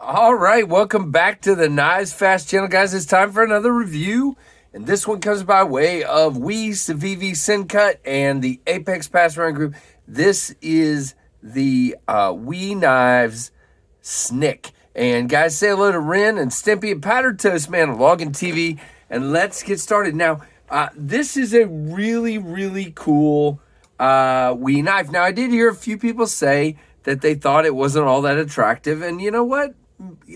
All right, welcome back to the KnivesFAST channel, guys. It's time for another review, and this one comes by way of Civivi Syncut and the Apex Pass Round Group. This is the Knives Snick. And guys, say hello to Ren and Stimpy and Powdered Toast Man on Login TV, and let's get started. Now, this is a really, really cool knife. Now, I did hear a few people say that they thought it wasn't all that attractive, and you know what?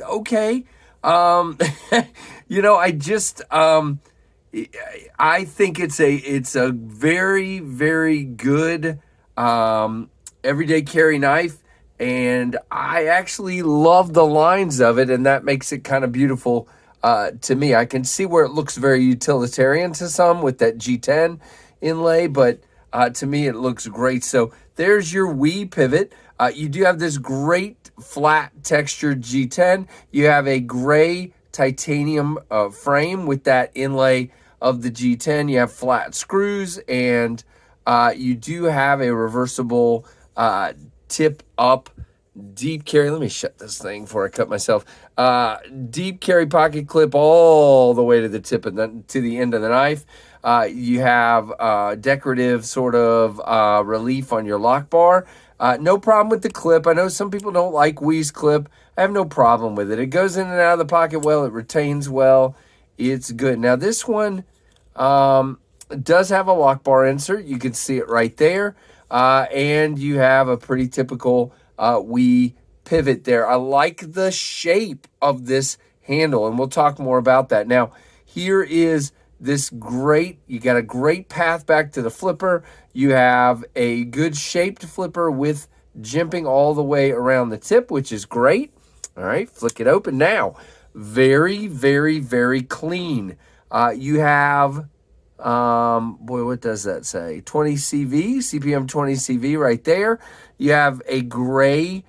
Okay. I just I think it's a very, very good everyday carry knife, and I actually love the lines of it, and that makes it kind of beautiful to me. I can see where it looks very utilitarian to some with that G10 inlay, but to me it looks great. So there's your pivot. You do have this great flat textured G10. You have a gray titanium frame with that inlay of the G10. You have flat screws, and you do have a reversible tip up deep carry. Let me shut this thing before I cut myself. Deep carry pocket clip all the way to the tip and to the end of the knife. You have decorative sort of relief on your lock bar. No problem with the clip. I know some people don't like clip. I have no problem with it. It goes in and out of the pocket well. It retains well. It's good. Now, this one does have a lock bar insert. You can see it right there. And you have a pretty typical pivot there. I like the shape of this handle, and we'll talk more about that. Now, here is this you got a great path back to the flipper. You have a good shaped flipper with jimping all the way around the tip, which is great. All right, flick it open. Now, very, very, very clean. You have, what does that say? 20 CV, CPM 20 CV right there. You have a gray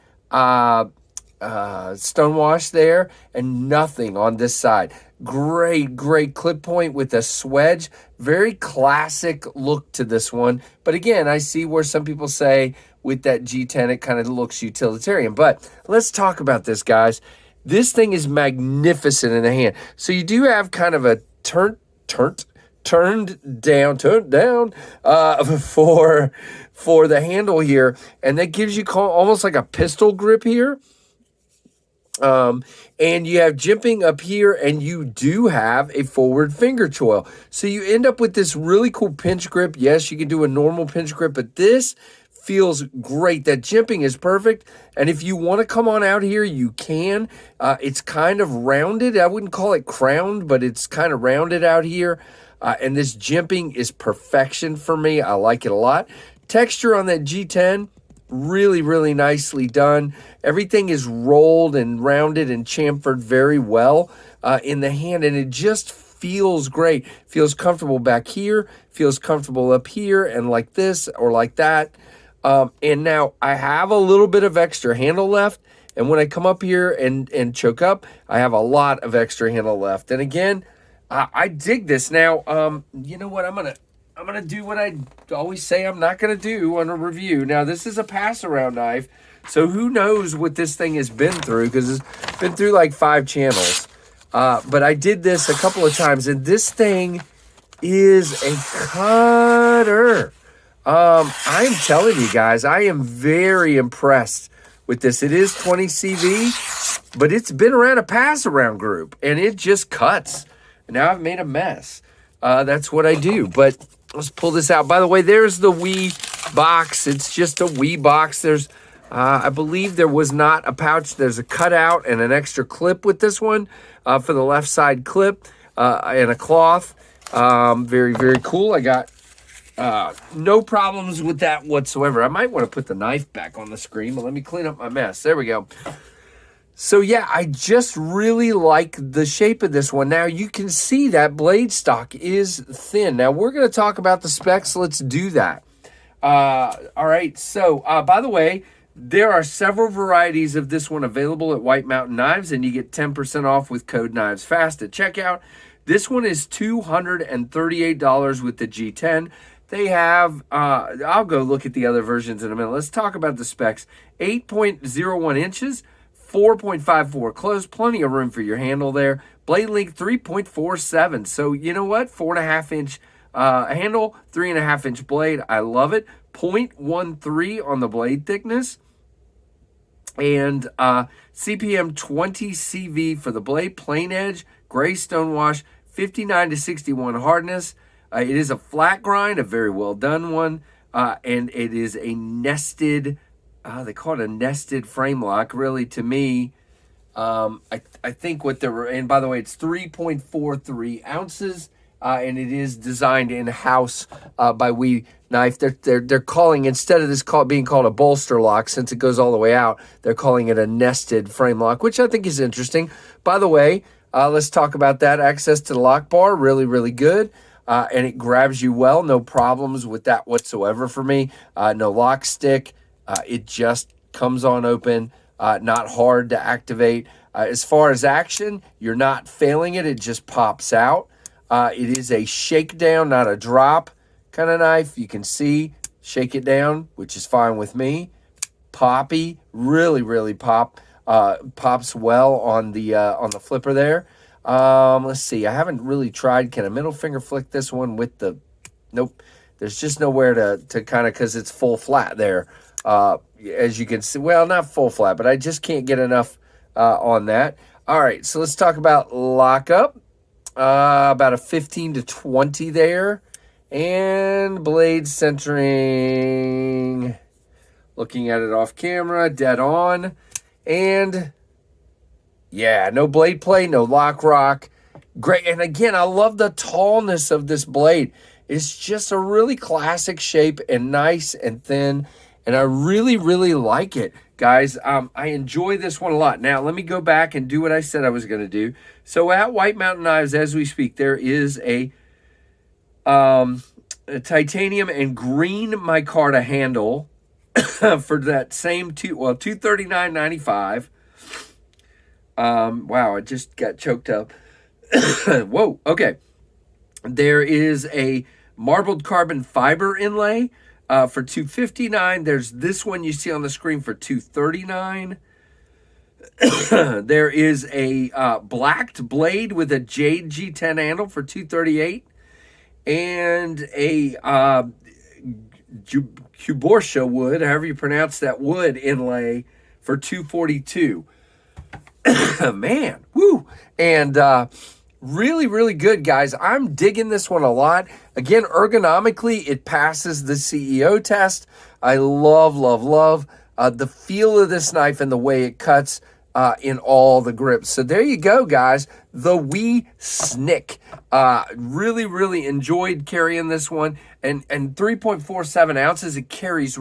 stonewash there and nothing on this side. Great clip point with a swedge. Very classic look to this one. But again, I see where some people say with that G10, it kind of looks utilitarian. But let's talk about this, guys. This thing is magnificent in the hand. So you do have kind of a turned down for the handle here. And that gives you almost like a pistol grip here. And you have jimping up here, and you do have a forward finger choil. So you end up with this really cool pinch grip. Yes, you can do a normal pinch grip, but this feels great. That jimping is perfect. And if you want to come on out here, you can. It's kind of rounded. I wouldn't call it crowned, but it's kind of rounded out here. And this jimping is perfection for me. I like it a lot. Texture on that G10, really, really nicely done. Everything is rolled and rounded and chamfered very well in the hand, and it just feels great. Feels comfortable back here, feels comfortable up here, and like this or like that. And now I have a little bit of extra handle left, and when I come up here and choke up, I have a lot of extra handle left. And again, I dig this. Now, you know what? I'm gonna do what I always say I'm not gonna do on a review. Now, this is a pass-around knife, so who knows what this thing has been through, because it's been through like 5 channels. But I did this a couple of times, and this thing is a cutter. I'm telling you guys, I am very impressed with this. It is 20 CV, but it's been around a pass-around group, and it just cuts. Now I've made a mess. That's what I do, but let's pull this out. By the way, there's the box. It's just a box. There's, I believe there was not a pouch. There's a cutout and an extra clip with this one for the left side clip and a cloth. Very, very cool. I got no problems with that whatsoever. I might want to put the knife back on the screen, but let me clean up my mess. There we go. So yeah, I just really like the shape of this one. Now you can see that blade stock is thin. Now we're going to talk about the specs. Let's do that. All right. So by the way, there are several varieties of this one available at White Mountain Knives, and you get 10% off with code KnivesFAST at checkout. This one is $238 with the G10. They have, I'll go look at the other versions in a minute. Let's talk about the specs. 8.01 inches. 4.54 close, plenty of room for your handle there. Blade length 3.47. So you know what? 4.5 inch handle, 3.5 inch blade. I love it. 0.13 on the blade thickness. And CPM 20 CV for the blade, plain edge, gray stonewash, 59 to 61 hardness. It is a flat grind, a very well done one, and it is a nested. They call it a nested frame lock. Really, to me, I think what they're, and by the way, it's 3.43 ounces, and it is designed in house by We Knife. They're calling, instead of this being called a bolster lock, since it goes all the way out, they're calling it a nested frame lock, which I think is interesting. By the way, let's talk about that. Access to the lock bar, really, really good. And it grabs you well. No problems with that whatsoever for me. No lock stick. It just comes on open. Not hard to activate. As far as action, you're not failing it. It just pops out. It is a shakedown, not a drop kind of knife. You can see, shake it down, which is fine with me. Poppy, really, really pops well on the flipper there. Let's see. I haven't really tried. Can a middle finger flick this one with the? Nope. There's just nowhere to kind of, because it's full flat there. As you can see, well, not full flat, but I just can't get enough on that. All right, so let's talk about lockup. About a 15 to 20 there. And blade centering. Looking at it off camera, dead on. And yeah, no blade play, no lock rock. Great. And again, I love the tallness of this blade. It's just a really classic shape and nice and thin. And I really, really like it, guys. I enjoy this one a lot. Now, let me go back and do what I said I was going to do. So at White Mountain Knives, as we speak, there is a titanium and green micarta handle for that same $239.95. Wow, I just got choked up. Whoa, okay. There is a marbled carbon fiber inlay for $259. There's this one you see on the screen for $239. There is a blacked blade with a jade G10 handle for $238. And a Cuborsha wood, however you pronounce that wood, inlay for $242. Man, woo. And really, really good, guys. I'm digging this one a lot. Again, ergonomically, it passes the CEO test. I love the feel of this knife and the way it cuts in all the grips. So there you go, guys. The Wee Snick. Really, really enjoyed carrying this one. And 3.47 ounces, it carries,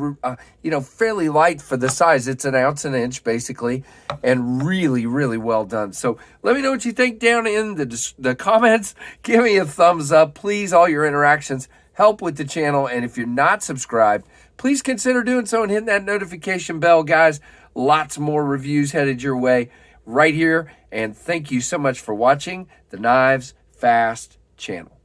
fairly light for the size. It's an ounce and an inch, basically, and really, really well done. So let me know what you think down in the comments. Give me a thumbs up. Please, all your interactions help with the channel. And if you're not subscribed, please consider doing so and hitting that notification bell, guys. Lots more reviews headed your way right here. And thank you so much for watching the Knives Fast channel.